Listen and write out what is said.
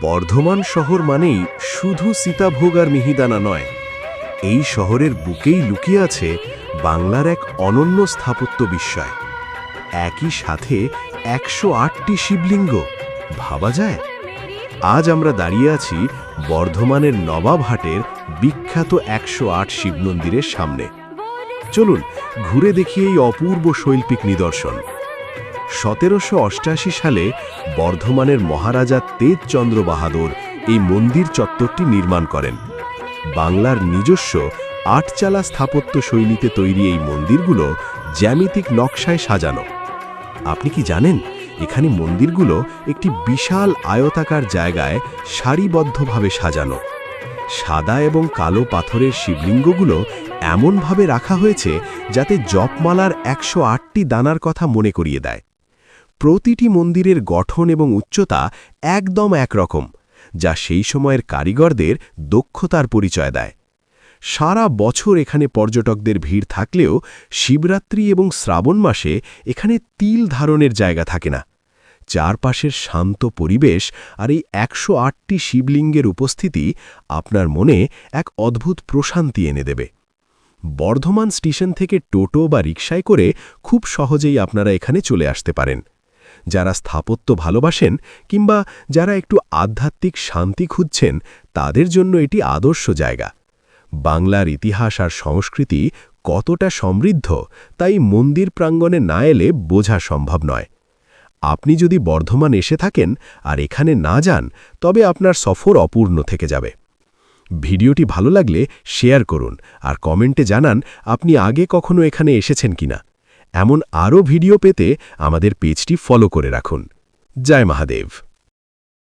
বর্ধমান শহর মানেই শুধু সীতাভোগ আর মিহিদানা নয়, এই শহরের বুকেই লুকিয়ে আছে বাংলার এক অনন্য স্থাপত্য বিস্ময়। একই সাথে ১০৮টি শিবলিঙ্গ, ভাবা যায়? আজ আমরা দাঁড়িয়ে আছি বর্ধমানের নবাবহাটের বিখ্যাত ১০৮ শিব মন্দিরের সামনে। চলুন ঘুরে দেখি এই অপূর্ব শৈল্পিক নিদর্শন। ১৭৮৮ সালে বর্ধমানের মহারাজা তেজচন্দ্র বাহাদুর এই মন্দির চত্বরটি নির্মাণ করেন। বাংলার নিজস্ব আটচালা স্থাপত্য শৈলীতে তৈরি এই মন্দিরগুলো জ্যামিতিক নকশায় সাজানো। আপনি কি জানেন, এখানে মন্দিরগুলো একটি বিশাল আয়তাকার জায়গায় সারিবদ্ধভাবে সাজানো। সাদা এবং কালো পাথরের শিবলিঙ্গগুলো এমনভাবে রাখা হয়েছে যাতে জপমালার ১০৮টি দানার কথা মনে করিয়ে দেয়। প্রতিটি মন্দিরের গঠন এবং উচ্চতা একদম একরকম, যা সেই সময়ের কারিগরদের দক্ষতার পরিচয় দেয়। সারা বছর এখানে পর্যটকদের ভিড় থাকলেও শিবরাত্রি এবং শ্রাবণ মাসে এখানে তিল ধারণের জায়গা থাকে না। চারপাশের শান্ত পরিবেশ আর এই ১০৮টি শিবলিঙ্গের উপস্থিতি আপনার মনে এক অদ্ভুত প্রশান্তি এনে দেবে। বর্ধমান স্টেশন থেকে টোটো বা রিকশায় করে খুব সহজেই আপনারা এখানে চলে আসতে পারেন। যারা স্থাপত্য ভালোবাসেন কিংবা যারা একটু আধ্যাত্মিক শান্তি খুঁজছেন, তাদের জন্য এটি আদর্শ জায়গা। বাংলার ইতিহাস আর সংস্কৃতি কতটা সমৃদ্ধ, তাই মন্দির প্রাঙ্গণে না এলে বোঝা সম্ভব নয়। আপনি যদি বর্ধমান এসে থাকেন আর এখানে না যান, তবে আপনার সফর অপূর্ণ থেকে যাবে। ভিডিওটি ভালো লাগলে শেয়ার করুন আর কমেন্টে জানান আপনি আগে কখনো এখানে এসেছেন কিনা। এমন আরও ভিডিও পেতে আমাদের পেজটি ফলো করে রাখুন। জয় মহাদেব।